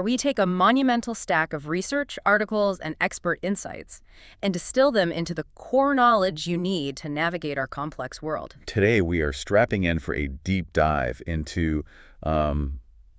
We take a monumental stack of research, articles, and expert insights and distill them into the core knowledge you need to navigate our complex world. Today, we are strapping in for a deep dive into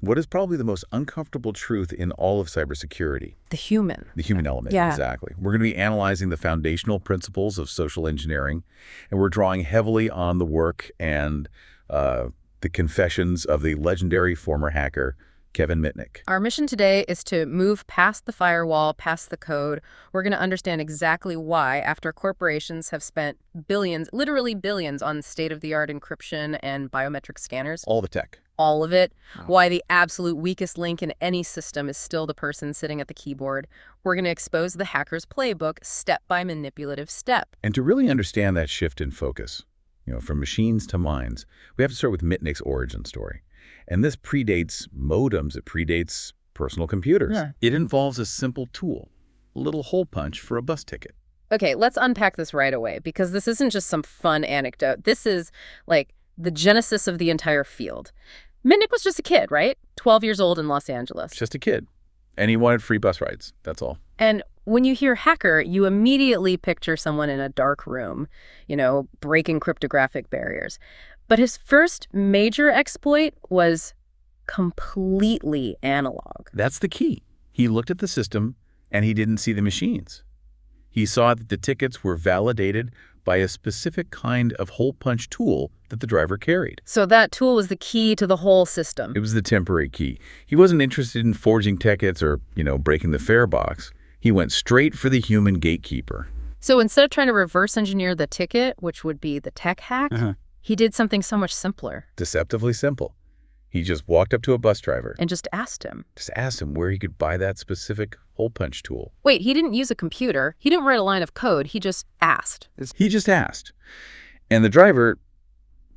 what is probably the most uncomfortable truth in all of cybersecurity. The human. The human element, Yeah. exactly. We're going to be analyzing the foundational principles of social engineering, and we're drawing heavily on the work and the confessions of the legendary former hacker, Kevin Mitnick. Our mission today is to move past the firewall, past the code. We're going to understand exactly why, after corporations have spent billions, literally billions, on state-of-the-art encryption and biometric scanners. All the tech. All of it. Why the absolute weakest link in any system is still the person sitting at the keyboard. We're going to expose the hacker's playbook step by manipulative step. And to really understand that shift in focus, from machines to minds, we have to start with Mitnick's origin story. And this predates modems. It predates personal computers. Yeah. It involves a simple tool, a little hole punch for a bus ticket. Okay, let's unpack this right away, because this isn't just some fun anecdote. This is like the genesis of the entire field. Mitnick was just a kid, right? 12 years old in Los Angeles. Just a kid. And he wanted free bus rides. That's all. And when you hear hacker, you immediately picture someone in a dark room, breaking cryptographic barriers. But his first major exploit was completely analog. That's the key. He looked at the system and he didn't see the machines. He saw that the tickets were validated by a specific kind of hole punch tool that the driver carried. So that tool was the key to the whole system. It was the temporary key. He wasn't interested in forging tickets or, breaking the fare box. He went straight for the human gatekeeper. So instead of trying to reverse engineer the ticket, which would be the tech hack, he did something so much simpler. Deceptively simple. He just walked up to a bus driver. And just asked him. Just asked him where he could buy that specific hole punch tool. Wait, he didn't use a computer. He didn't write a line of code. He just asked. He just asked. And the driver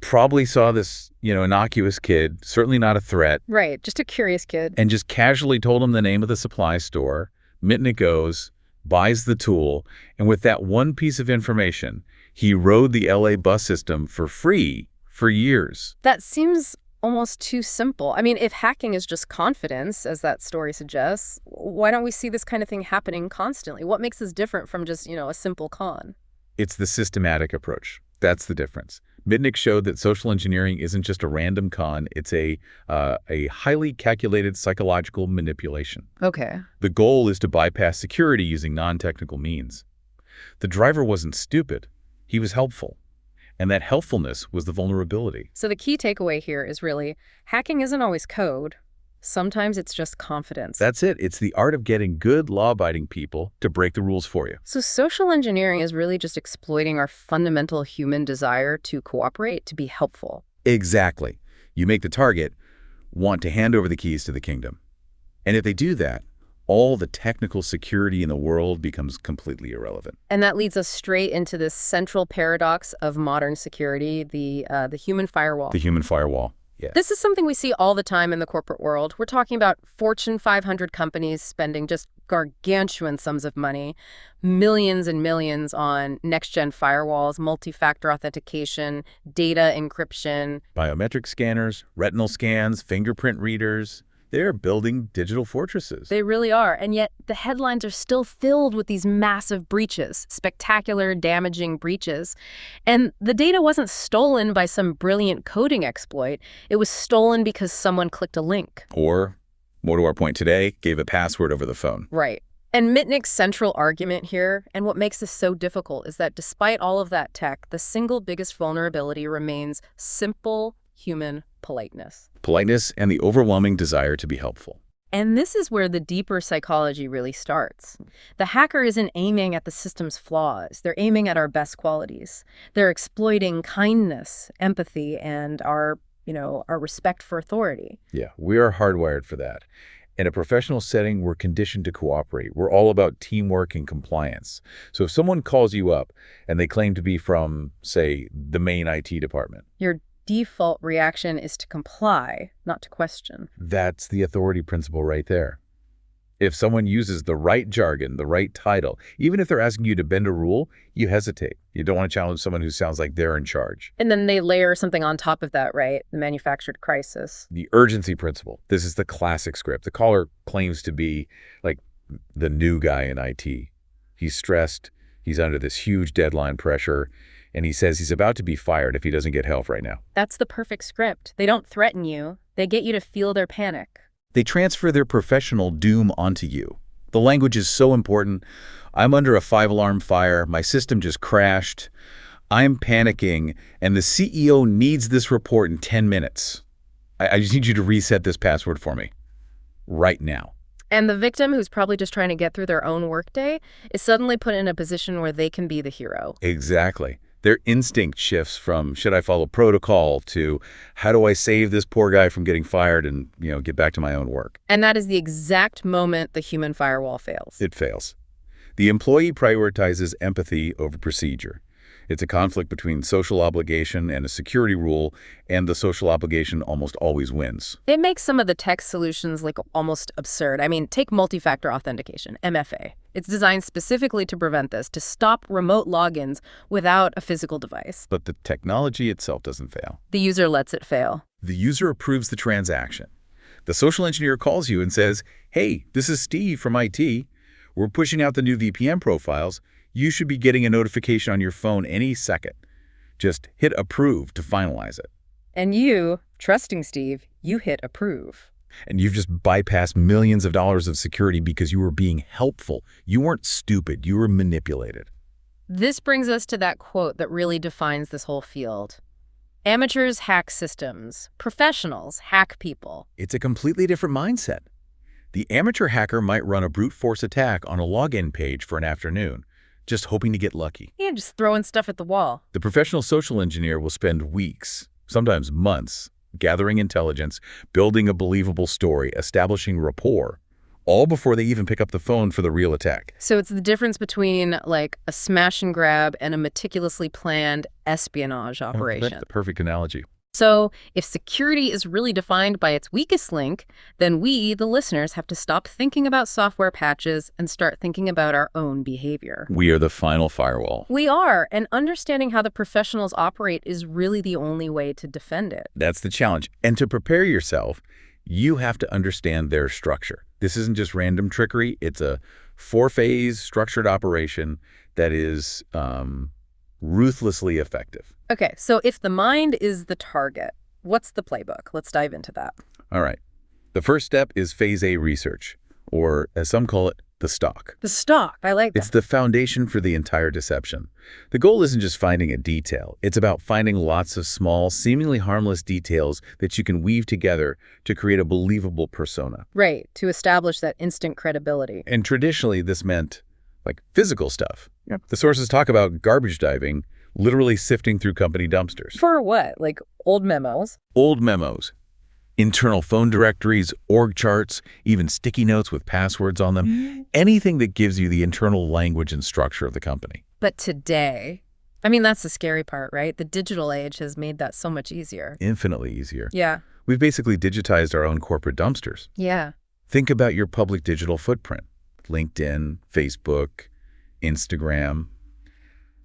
probably saw this, innocuous kid, certainly not a threat. Right, just a curious kid. And just casually told him the name of the supply store. Mitnick goes, buys the tool, and with that one piece of information, he rode the LA bus system for free for years. That seems almost too simple. I mean, if hacking is just confidence, as that story suggests, why don't we see this kind of thing happening constantly? What makes this different from just, a simple con? It's the systematic approach. That's the difference. Mitnick showed that social engineering isn't just a random con. It's a highly calculated psychological manipulation. Okay. The goal is to bypass security using non-technical means. The driver wasn't stupid. He was helpful. And that helpfulness was the vulnerability. So the key takeaway here is really, hacking isn't always code. Sometimes it's just confidence. That's it. It's the art of getting good, law-abiding people to break the rules for you. So social engineering is really just exploiting our fundamental human desire to cooperate, to be helpful. Exactly. You make the target want to hand over the keys to the kingdom. And if they do that, all the technical security in the world becomes completely irrelevant. And that leads us straight into this central paradox of modern security, the human firewall. The human firewall. Yeah. This is something we see all the time in the corporate world. We're talking about Fortune 500 companies spending just gargantuan sums of money, millions and millions on next-gen firewalls, multi-factor authentication, data encryption. Biometric scanners, retinal scans, fingerprint readers. They're building digital fortresses. They really are. And yet the headlines are still filled with these massive breaches, spectacular, damaging breaches. And the data wasn't stolen by some brilliant coding exploit. It was stolen because someone clicked a link. Or, more to our point today, gave a password over the phone. Right. And Mitnick's central argument here, and what makes this so difficult, is that despite all of that tech, the single biggest vulnerability remains simple human politeness. Politeness and the overwhelming desire to be helpful. And this is where the deeper psychology really starts. The hacker isn't aiming at the system's flaws. They're aiming at our best qualities. They're exploiting kindness, empathy, and our respect for authority. Yeah, we are hardwired for that. In a professional setting, we're conditioned to cooperate. We're all about teamwork and compliance. So if someone calls you up and they claim to be from, say, the main IT department, your default reaction is to comply, not to question. that's the authority principle right there. If someone uses the right jargon, the right title, even if they're asking you to bend a rule, you hesitate. You don't want to challenge someone who sounds like they're in charge. And then they layer something on top of that, right? The manufactured crisis. The urgency principle. This is the classic script. The caller claims to be like the new guy in IT. He's stressed. He's under this huge deadline pressure. And he says he's about to be fired if he doesn't get help right now. That's the perfect script. They don't threaten you. They get you to feel their panic. They transfer their professional doom onto you. The language is so important. I'm under a 5-alarm fire. My system just crashed. I'm panicking, and the CEO needs this report in 10 minutes. I just need you to reset this password for me right now. And the victim, who's probably just trying to get through their own workday, is suddenly put in a position where they can be the hero. Exactly. Their instinct shifts from, should I follow protocol, to how do I save this poor guy from getting fired and, get back to my own work? And that is the exact moment the human firewall fails. It fails. The employee prioritizes empathy over procedure. It's a conflict between social obligation and a security rule, and the social obligation almost always wins. It makes some of the tech solutions almost absurd. I mean, take multi-factor authentication, MFA. It's designed specifically to prevent this, to stop remote logins without a physical device. But the technology itself doesn't fail. The user lets it fail. The user approves the transaction. The social engineer calls you and says, hey, this is Steve from IT. We're pushing out the new VPN profiles. You should be getting a notification on your phone any second. Just hit approve to finalize it. And you, trusting Steve, you hit approve. And you've just bypassed millions of dollars of security because you were being helpful. You weren't stupid. You were manipulated. This brings us to that quote that really defines this whole field. Amateurs hack systems. Professionals hack people. It's a completely different mindset. The amateur hacker might run a brute force attack on a login page for an afternoon, just hoping to get lucky. Yeah, just throwing stuff at the wall. The professional social engineer will spend weeks, sometimes months, gathering intelligence, building a believable story, establishing rapport, all before they even pick up the phone for the real attack. So it's the difference between a smash and grab and a meticulously planned espionage operation. That's the perfect analogy. So if security is really defined by its weakest link, then we, the listeners, have to stop thinking about software patches and start thinking about our own behavior. We are the final firewall. We are, and understanding how the professionals operate is really the only way to defend it. That's the challenge. And to prepare yourself, you have to understand their structure. This isn't just random trickery. It's a 4-phase structured operation that is ruthlessly effective. Okay, so if the mind is the target, what's the playbook? Let's dive into that. All right. The first step is phase A research, or as some call it, the stock. The stock, I like that. It's the foundation for the entire deception. The goal isn't just finding a detail. It's about finding lots of small, seemingly harmless details that you can weave together to create a believable persona. Right, to establish that instant credibility. And traditionally, this meant physical stuff. Yep. The sources talk about garbage diving, literally sifting through company dumpsters. For what? Old memos? Old memos, internal phone directories, org charts, even sticky notes with passwords on them. Anything that gives you the internal language and structure of the company. But today, that's the scary part, right? The digital age has made that so much easier. Infinitely easier. Yeah. We've basically digitized our own corporate dumpsters. Yeah. Think about your public digital footprint. LinkedIn, Facebook, Instagram.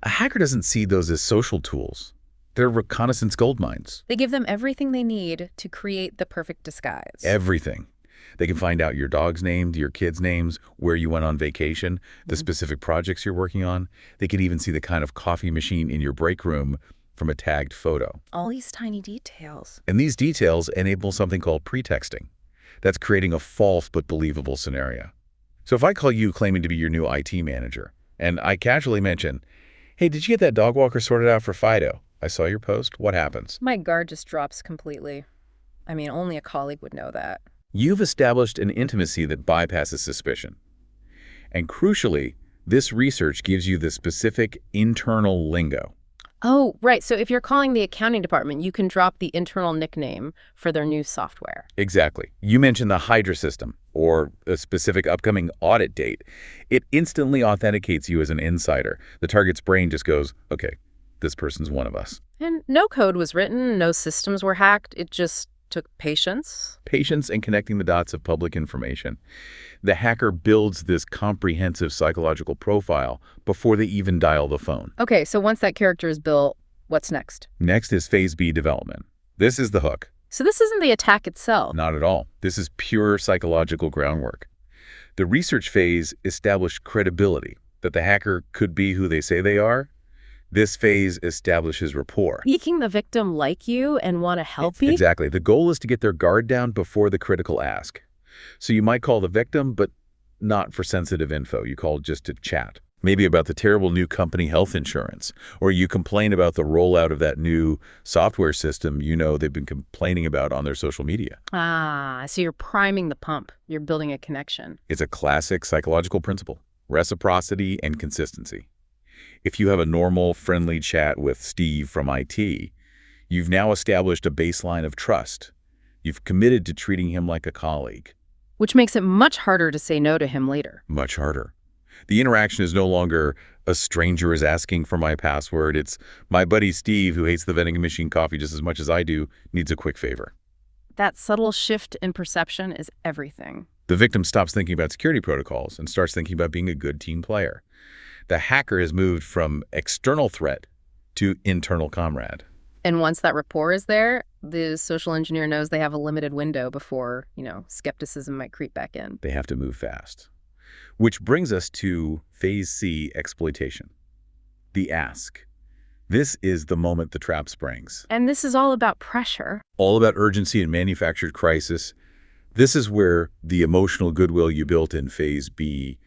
A hacker doesn't see those as social tools. They're reconnaissance gold mines. They give them everything they need to create the perfect disguise. Everything. They can find out your dog's name, your kids' names, where you went on vacation, the specific projects you're working on. They can even see the kind of coffee machine in your break room from a tagged photo. All these tiny details. And these details enable something called pretexting. That's creating a false but believable scenario. So if I call you claiming to be your new IT manager, and I casually mention, hey, did you get that dog walker sorted out for Fido? I saw your post. What happens? My guard just drops completely. Only a colleague would know that. You've established an intimacy that bypasses suspicion. And crucially, this research gives you the specific internal lingo. Oh, right. So if you're calling the accounting department, you can drop the internal nickname for their new software. Exactly. You mentioned the Hydra system or a specific upcoming audit date. It instantly authenticates you as an insider. The target's brain just goes, okay, this person's one of us. And no code was written, no systems were hacked. It just took patience. Patience and connecting the dots of public information. The hacker builds this comprehensive psychological profile before they even dial the phone. Okay, so once that character is built, what's next? Next is Phase B development. This is the hook. So this isn't the attack itself. Not at all. This is pure psychological groundwork. The research phase established credibility, that the hacker could be who they say they are. This phase establishes rapport. Making the victim like you and want to help you? Exactly. The goal is to get their guard down before the critical ask. So you might call the victim, but not for sensitive info. You call just to chat. Maybe about the terrible new company health insurance, or you complain about the rollout of that new software system they've been complaining about on their social media. Ah, so you're priming the pump. You're building a connection. It's a classic psychological principle, reciprocity and consistency. If you have a normal, friendly chat with Steve from IT, you've now established a baseline of trust. You've committed to treating him like a colleague. Which makes it much harder to say no to him later. Much harder. The interaction is no longer a stranger is asking for my password. It's my buddy Steve, who hates the vending machine coffee just as much as I do, needs a quick favor. That subtle shift in perception is everything. The victim stops thinking about security protocols and starts thinking about being a good team player. The hacker has moved from external threat to internal comrade. And once that rapport is there, the social engineer knows they have a limited window before, skepticism might creep back in. They have to move fast. Which brings us to Phase C exploitation. The ask. This is the moment the trap springs. And this is all about pressure. All about urgency and manufactured crisis. This is where the emotional goodwill you built in Phase B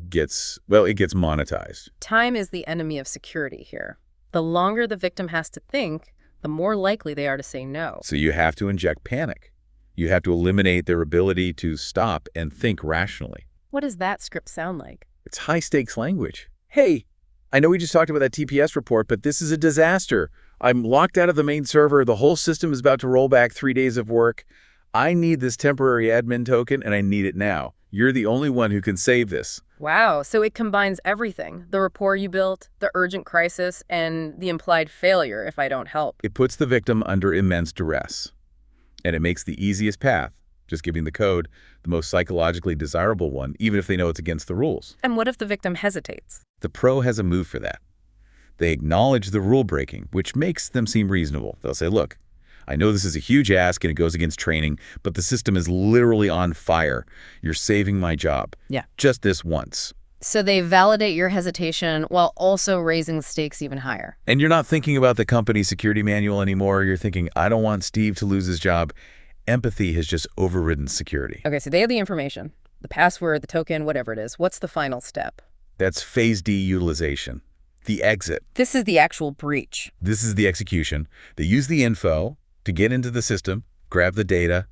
gets monetized. Time is the enemy of security here. The longer the victim has to think, the more likely they are to say no. So you have to inject panic. You have to eliminate their ability to stop and think rationally. What does that script sound like? It's high-stakes language. Hey, I know we just talked about that TPS report, but this is a disaster. I'm locked out of the main server. The whole system is about to roll back 3 days of work. I need this temporary admin token, and I need it now. You're the only one who can save this. Wow, so it combines everything. The rapport you built, the urgent crisis, and the implied failure if I don't help. It puts the victim under immense duress. And it makes the easiest path, just giving the code, the most psychologically desirable one, even if they know it's against the rules. And what if the victim hesitates? The pro has a move for that. They acknowledge the rule breaking, which makes them seem reasonable. They'll say, look, I know this is a huge ask and it goes against training, but the system is literally on fire. You're saving my job. Yeah. Just this once. So they validate your hesitation while also raising the stakes even higher. And you're not thinking about the company security manual anymore. You're thinking, I don't want Steve to lose his job. Empathy has just overridden security. Okay, so they have the information, the password, the token, whatever it is. What's the final step? That's Phase D utilization, the exit. This is the actual breach. This is the execution. They use the info to get into the system, grab the data,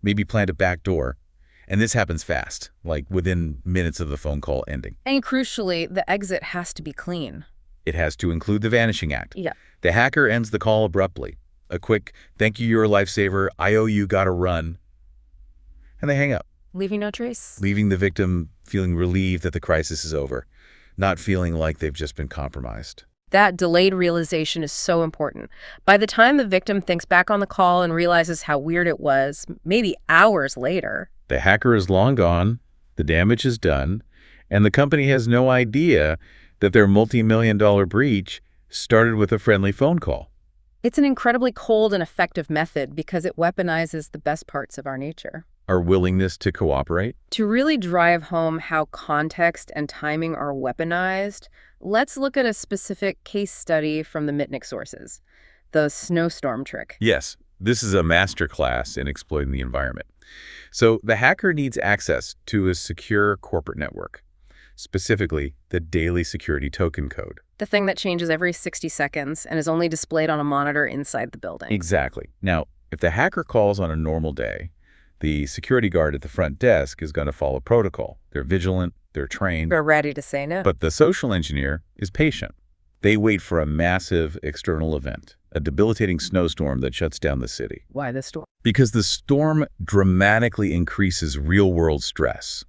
maybe plant a backdoor. And this happens fast, like within minutes of the phone call ending. And crucially, the exit has to be clean. It has to include the vanishing act. Yeah. The hacker ends the call abruptly. A quick, thank you, you're a lifesaver, I owe you, gotta run. And they hang up. Leaving no trace. Leaving the victim feeling relieved that the crisis is over, not feeling like they've just been compromised. That delayed realization is so important. By the time the victim thinks back on the call and realizes how weird it was, maybe hours later, the hacker is long gone, the damage is done, and the company has no idea that their multi-million-dollar breach started with a friendly phone call. It's an incredibly cold and effective method because it weaponizes the best parts of our nature. Our willingness to cooperate? To really drive home how context and timing are weaponized, let's look at a specific case study from the Mitnick sources, the snowstorm trick. Yes, this is a masterclass in exploiting the environment. So the hacker needs access to a secure corporate network, specifically the daily security token code. The thing that changes every 60 seconds and is only displayed on a monitor inside the building. Exactly. Now, if the hacker calls on a normal day, the security guard at the front desk is going to follow protocol. They're vigilant, they're trained. They're ready to say no. But the social engineer is patient. They wait for a massive external event, a debilitating snowstorm that shuts down the city. Why the storm? Because the storm dramatically increases real-world stress,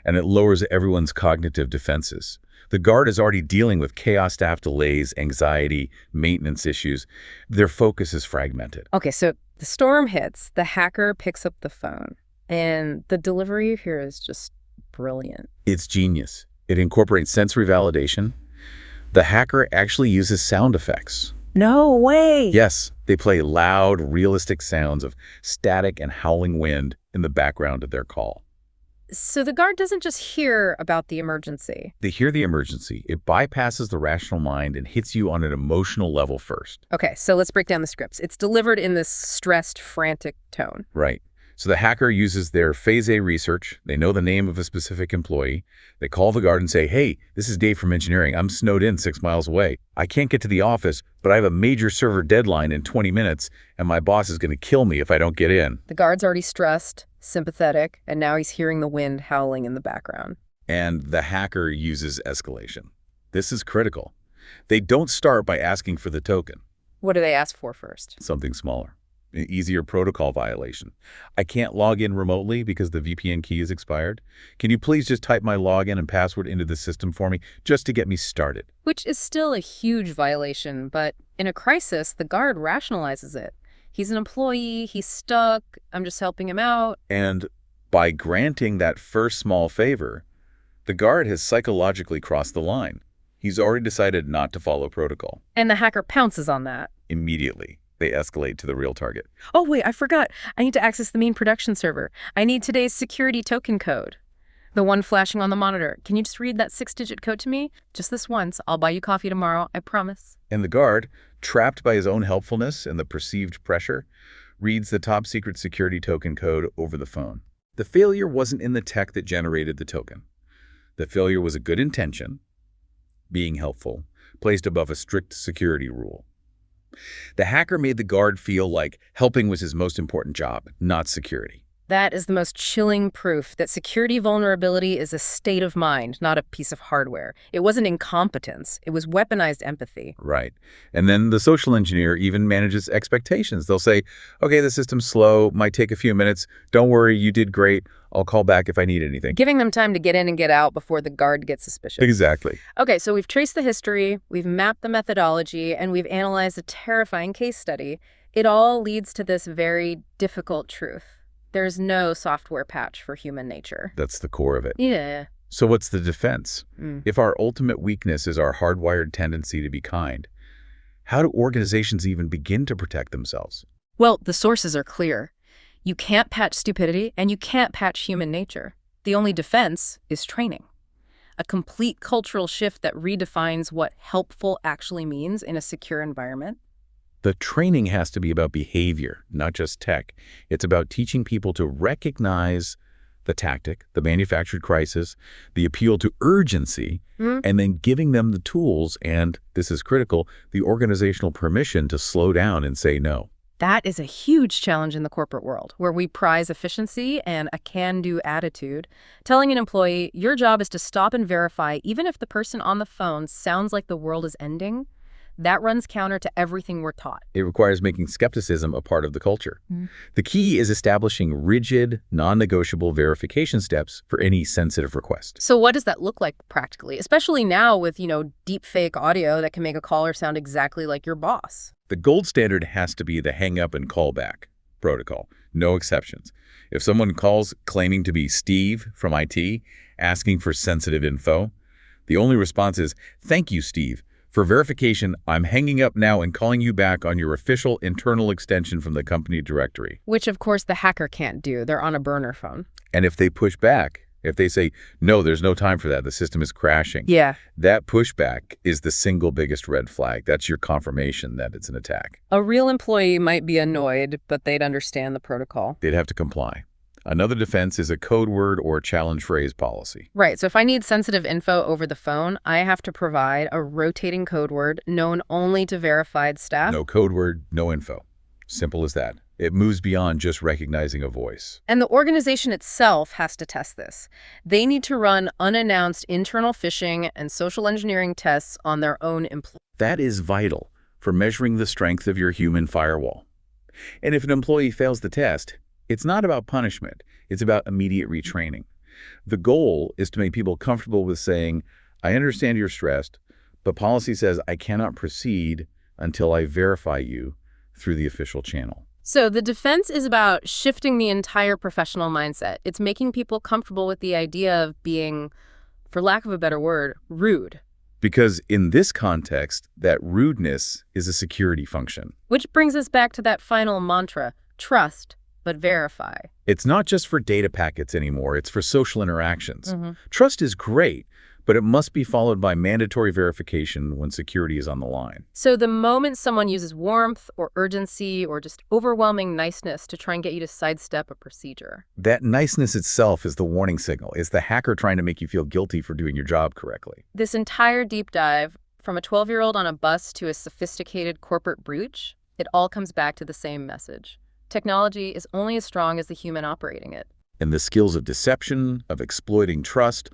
and it lowers everyone's cognitive defenses. The guard is already dealing with chaos, staff delays, anxiety, maintenance issues. Their focus is fragmented. Okay, so The storm hits, the hacker picks up the phone, and the delivery here is just brilliant. It's genius. It incorporates sensory validation. The hacker actually uses sound effects. No way! Yes, they play loud, realistic sounds of static and howling wind in the background of their call. So the guard doesn't just hear about the emergency. They hear the emergency. It bypasses the rational mind and hits you on an emotional level first. Okay, so let's break down the scripts. It's delivered in this stressed, frantic tone. Right. So the hacker uses their Phase A research. They know the name of a specific employee. They call the guard and say, hey, this is Dave from engineering. I'm snowed in 6 miles away. I can't get to the office, but I have a major server deadline in 20 minutes, and my boss is going to kill me if I don't get in. The guard's already stressed, sympathetic, and now he's hearing the wind howling in the background. And the hacker uses escalation. This is critical. They don't start by asking for the token. What do they ask for first? Something smaller. An easier protocol violation. I can't log in remotely because the VPN key is expired. Can you please just type my login and password into the system for me just to get me started? Which is still a huge violation, but in a crisis, the guard rationalizes it. He's an employee, he's stuck, I'm just helping him out. And by granting that first small favor, the guard has psychologically crossed the line. He's already decided not to follow protocol. And the hacker pounces on that. Immediately, they escalate to the real target. Oh, wait, I forgot. I need to access the main production server. I need today's security token code. The one flashing on the monitor. Can you just read that 6-digit code to me? Just this once. I'll buy you coffee tomorrow, I promise. And the guard, trapped by his own helpfulness and the perceived pressure, reads the top secret security token code over the phone. The failure wasn't in the tech that generated the token. The failure was a good intention, being helpful, placed above a strict security rule. The hacker made the guard feel like helping was his most important job, not security. That is the most chilling proof that security vulnerability is a state of mind, not a piece of hardware. It wasn't incompetence. It was weaponized empathy. Right. And then the social engineer even manages expectations. They'll say, okay, the system's slow, might take a few minutes. Don't worry, you did great. I'll call back if I need anything. Giving them time to get in and get out before the guard gets suspicious. Exactly. Okay, so we've traced the history, we've mapped the methodology, and we've analyzed a terrifying case study. It all leads to this very difficult truth. There's no software patch for human nature. That's the core of it. Yeah. So what's the defense? If our ultimate weakness is our hardwired tendency to be kind, how do organizations even begin to protect themselves? Well, the sources are clear. You can't patch stupidity, and you can't patch human nature. The only defense is training. A complete cultural shift that redefines what helpful actually means in a secure environment. The training has to be about behavior, not just tech. It's about teaching people to recognize the tactic, the manufactured crisis, the appeal to urgency, and then giving them the tools and, this is critical, the organizational permission to slow down and say no. That is a huge challenge in the corporate world, where we prize efficiency and a can-do attitude. Telling an employee, your job is to stop and verify, even if the person on the phone sounds like the world is ending, that runs counter to everything we're taught. It requires making skepticism a part of the culture. The key is establishing rigid, non-negotiable verification steps for any sensitive request. So what does that look like practically, especially now with, deep fake audio that can make a caller sound exactly like your boss? The gold standard has to be the hang up and call back protocol. No exceptions. If someone calls claiming to be Steve from IT, asking for sensitive info, the only response is, thank you, Steve. For verification, I'm hanging up now and calling you back on your official internal extension from the company directory. Which, of course, the hacker can't do. They're on a burner phone. And if they push back, if they say, no, there's no time for that, the system is crashing, that pushback is the single biggest red flag. That's your confirmation that it's an attack. A real employee might be annoyed, but they'd understand the protocol. They'd have to comply. Another defense is a code word or challenge phrase policy. Right. So if I need sensitive info over the phone, I have to provide a rotating code word known only to verified staff. No code word, no info. Simple as that. It moves beyond just recognizing a voice. And the organization itself has to test this. They need to run unannounced internal phishing and social engineering tests on their own employees. That is vital for measuring the strength of your human firewall. And if an employee fails the test, it's not about punishment. It's about immediate retraining. The goal is to make people comfortable with saying, I understand you're stressed, but policy says I cannot proceed until I verify you through the official channel. So the defense is about shifting the entire professional mindset. It's making people comfortable with the idea of being, for lack of a better word, rude. Because in this context, that rudeness is a security function. Which brings us back to that final mantra, trust, but verify. It's not just for data packets anymore, it's for social interactions. Mm-hmm. Trust is great, but it must be followed by mandatory verification when security is on the line. So the moment someone uses warmth or urgency or just overwhelming niceness to try and get you to sidestep a procedure. That niceness itself is the warning signal. It's the hacker trying to make you feel guilty for doing your job correctly. This entire deep dive, from a 12-year-old on a bus to a sophisticated corporate brooch, it all comes back to the same message. Technology is only as strong as the human operating it. And the skills of deception, of exploiting trust,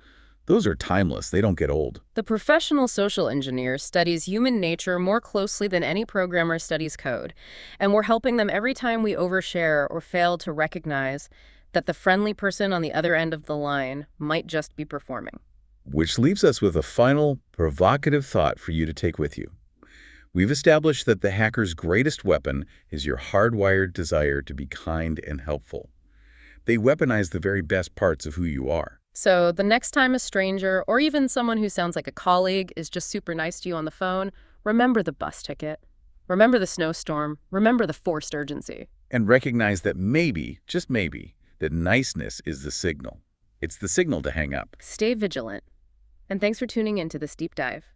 those are timeless. They don't get old. The professional social engineer studies human nature more closely than any programmer studies code, and we're helping them every time we overshare or fail to recognize that the friendly person on the other end of the line might just be performing. Which leaves us with a final, provocative thought for you to take with you. We've established that the hacker's greatest weapon is your hardwired desire to be kind and helpful. They weaponize the very best parts of who you are. So the next time a stranger, or even someone who sounds like a colleague, is just super nice to you on the phone, remember the bus ticket. Remember the snowstorm. Remember the forced urgency. And recognize that maybe, just maybe, that niceness is the signal. It's the signal to hang up. Stay vigilant. And thanks for tuning in to this deep dive.